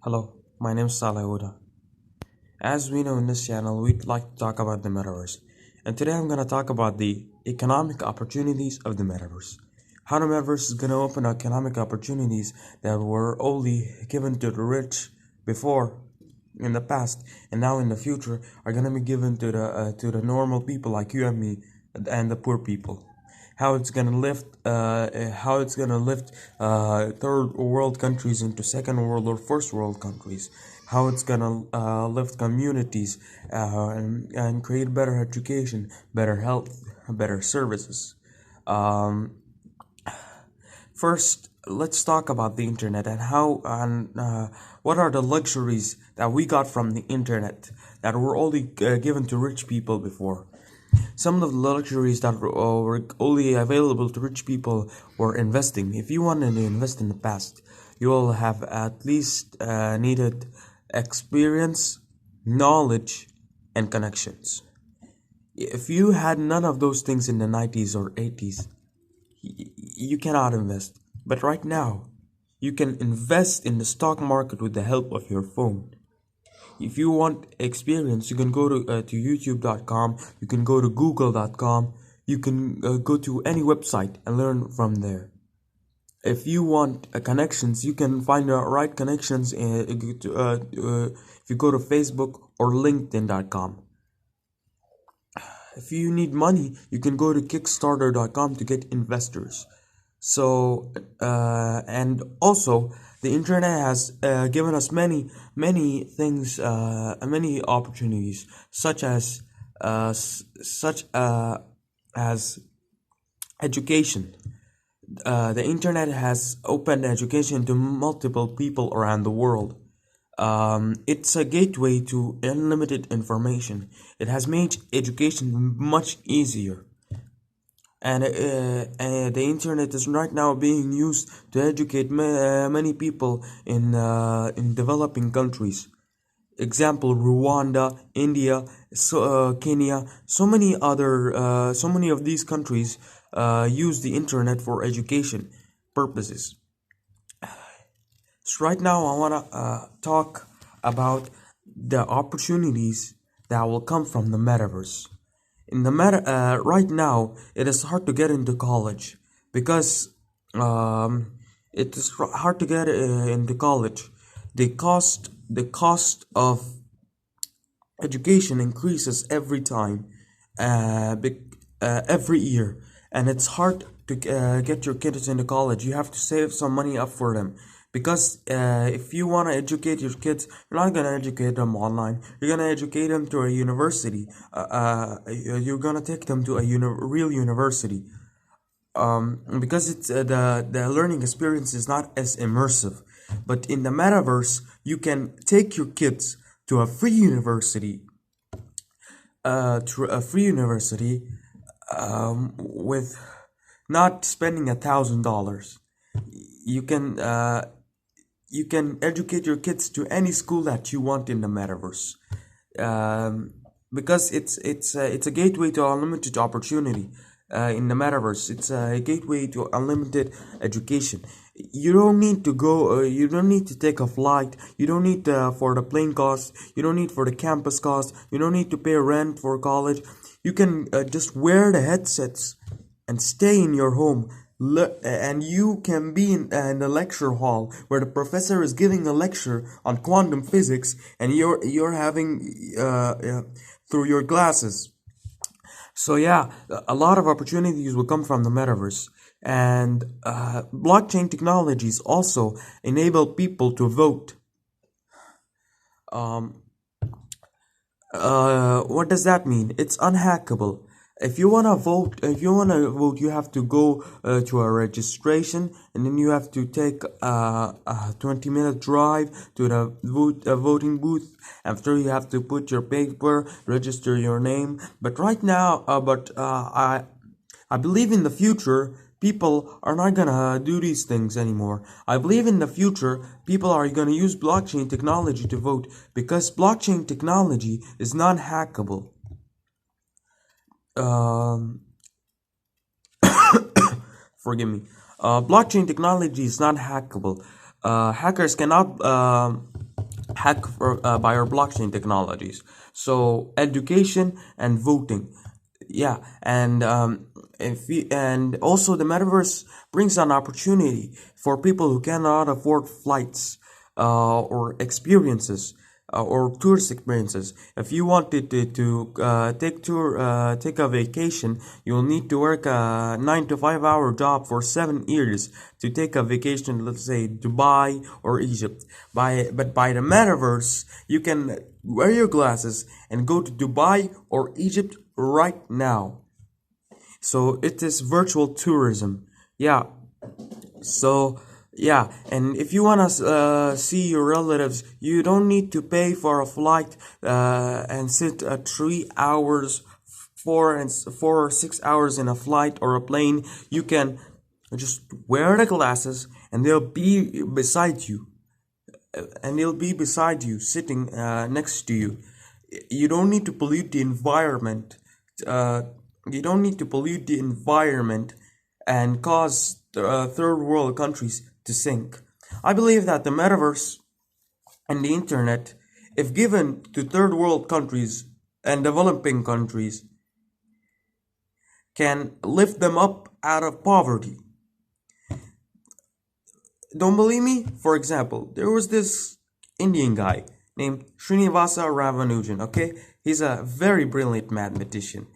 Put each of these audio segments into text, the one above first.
Hello, my name is Salih Awouda. As we know in this channel, we'd like to talk about the metaverse. And today I'm going to talk about the economic opportunities of the metaverse. How the metaverse is going to open economic opportunities that were only given to the rich before in the past and now in the future are going to be given to the normal people like you and me and the poor people. How it's gonna lift third world countries into second world or first world countries. How it's gonna lift communities and create better education, better health, better services. Um, First, let's talk about the internet and what are the luxuries that we got from the internet that were only given to rich people before. Some of the luxuries that were only available to rich people were investing. If you wanted to invest in the past, you will have at least needed experience, knowledge, and connections. If you had none of those things in the 90s or 80s, you cannot invest. But right now, you can invest in the stock market with the help of your phone. If you want experience, you can go to youtube.com, you can go to google.com, you can go to any website and learn from there. If you want connections, you can find the right connections if you go to Facebook or linkedin.com. If you need money, you can go to kickstarter.com to get investors. So, and also, the internet has given us many things, many opportunities, such as education. The internet has opened education to multiple people around the world. It's a gateway to unlimited information. It has made education much easier. And the internet is right now being used to educate many people in developing countries. Example: Rwanda, India, Kenya. So many of these countries use the internet for education purposes. So right now, I wanna talk about the opportunities that will come from the metaverse. Right now, it is hard to get into college because it is hard to get into college. The cost of education increases every time, every year, and it's hard to get your kids into college. You have to save some money up for them. Because if you want to educate your kids, you're not going to educate them online. You're going to educate them to a university. You're going to take them to a real university. Because it's the learning experience is not as immersive. But in the metaverse, you can take your kids to a free university, with not spending $1,000. You can you can educate your kids to any school that you want in the metaverse, because it's a gateway to unlimited opportunity. In the metaverse, it's a gateway to unlimited education. You don't need to go. You don't need to take a flight. You don't need for the plane cost. You don't need for the campus cost. You don't need to pay rent for college. You can just wear the headsets and stay in your home. And you can be in the lecture hall where the professor is giving a lecture on quantum physics, and you're having through your glasses. So yeah, a lot of opportunities will come from the metaverse, and blockchain technologies also enable people to vote. Um, what does that mean? It's unhackable. If you wanna vote, you have to go to a registration, and then you have to take a 20-minute drive to the voting booth. After, you have to put your paper, register your name. But right now, I believe in the future, people are not gonna do these things anymore. I believe in the future, people are gonna use blockchain technology to vote, because blockchain technology is not hackable. Um, Forgive me. Blockchain technology is not hackable. Hackers cannot by our blockchain technologies. So education and voting, yeah, and and also the metaverse brings an opportunity for people who cannot afford flights or experiences or tourist experiences. If you wanted to take a vacation, you'll need to work a 9 to 5 hour job for 7 years to take a vacation, let's say Dubai or Egypt. But by the metaverse, you can wear your glasses and go to Dubai or Egypt right now. So it is virtual tourism. Yeah. So yeah, and if you wanna see your relatives, you don't need to pay for a flight and sit 3 hours, 4 or 6 hours in a flight or a plane. You can just wear the glasses, and they'll be beside you, sitting next to you. You don't need to pollute the environment. Uh, you don't need to pollute the environment and cause third world countries to sink. I believe that the metaverse and the internet, if given to third world countries and developing countries, can lift them up out of poverty. Don't believe me? For example, there was this Indian guy named Srinivasa Ramanujan, okay? He's a very brilliant mathematician.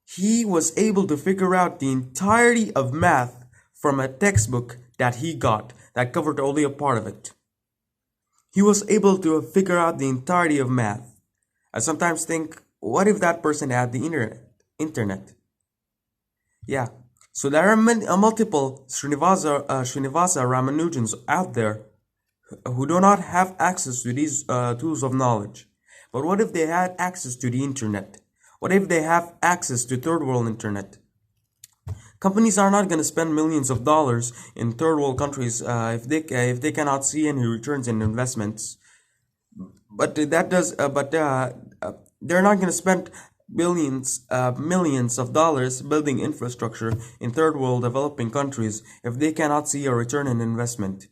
He was able to figure out the entirety of math from a textbook that he got that covered only a part of it. He was able to figure out the entirety of math. I sometimes think, what if that person had the internet? Yeah. So there are multiple Srinivasa Ramanujans out there who do not have access to these tools of knowledge. But what if they had access to the internet? What if they have access to third world internet? Companies are not going to spend millions of dollars in third world countries if they cannot see any returns in investments. But they're not going to spend millions of dollars building infrastructure in third world developing countries if they cannot see a return in investment.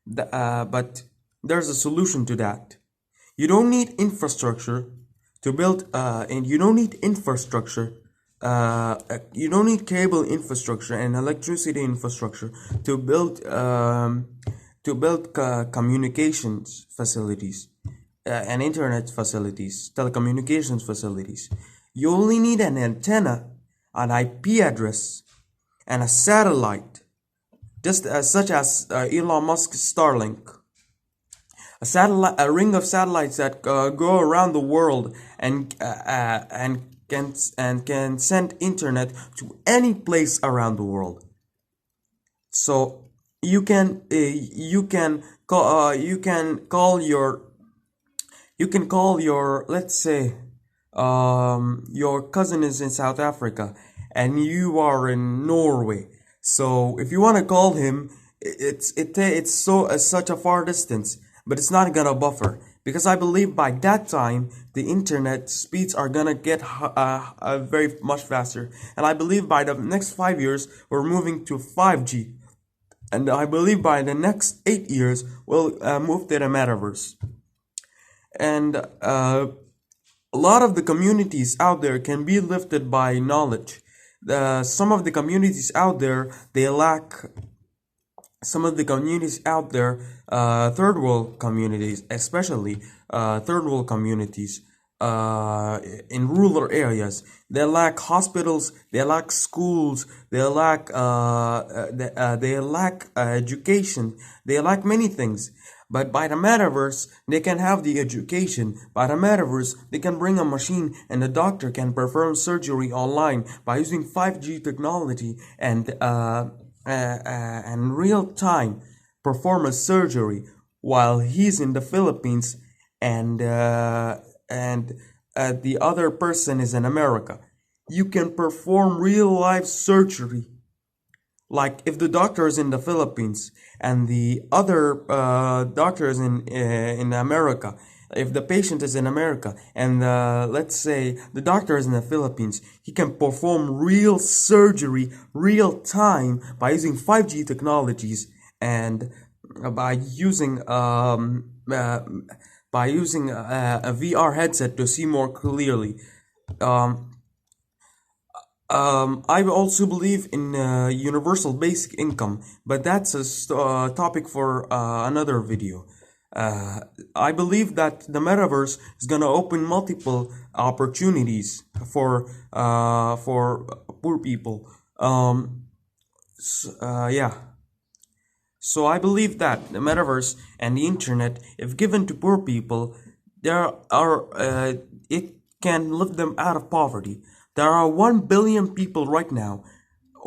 But there's a solution to that. You don't need infrastructure to build, and you don't need infrastructure. You don't need cable infrastructure and electricity infrastructure to build communications facilities and internet facilities, telecommunications facilities. You only need an antenna, an IP address, and a satellite, just such as Elon Musk's Starlink. A ring of satellites that go around the world and can send internet to any place around the world. So you can call your, let's say, your cousin is in South Africa and you are in Norway. So if you want to call him, it's such a far distance, but it's not gonna buffer, because I believe by that time the internet speeds are gonna get very much faster, and I believe by the next 5 years we're moving to 5G, and I believe by the next 8 years we'll move to the metaverse. And a lot of the communities out there can be lifted by knowledge. Some of the communities out there, third world communities, especially third world communities in rural areas, they lack hospitals, they lack schools, they lack education, they lack many things. But by the metaverse, they can have the education. By the metaverse, they can bring a machine and the doctor can perform surgery online by using 5G technology and real time perform a surgery while he's in the Philippines and the other person is in America. You can perform real life surgery. Like if the doctor is in the Philippines and the other doctor is in America, if the patient is in America and let's say the doctor is in the Philippines, he can perform real surgery real time by using 5G technologies and by using by using a VR headset to see more clearly. Um, I also believe in universal basic income, but that's a topic for another video. Uh, I believe that the metaverse is gonna open multiple opportunities for poor people. Yeah. So I believe that the metaverse and the internet, if given to poor people, there are it can lift them out of poverty. There are 1 billion people right now,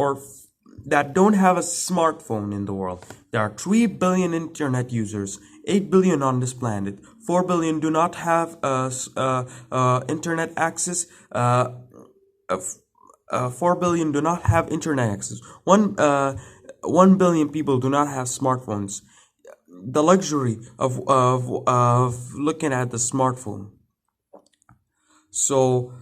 or that don't have a smartphone in the world. There are 3 billion internet users, 8 billion on this planet. 4 billion do not have internet access. 4 billion do not have internet access. 1 billion people do not have smartphones. The luxury of looking at the smartphone. So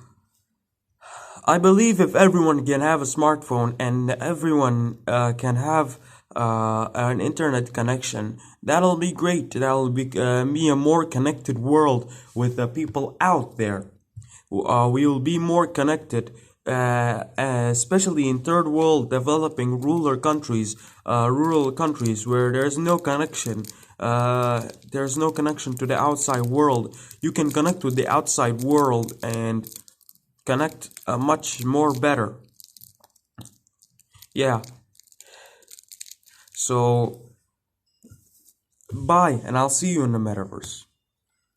I believe if everyone can have a smartphone and everyone can have an internet connection, that'll be great. That'll be a more connected world with the people out there. We will be more connected, especially in third world developing rural countries where there's no connection. There's no connection to the outside world. You can connect with the outside world and connect much more better. Yeah. So bye, and I'll see you in the metaverse.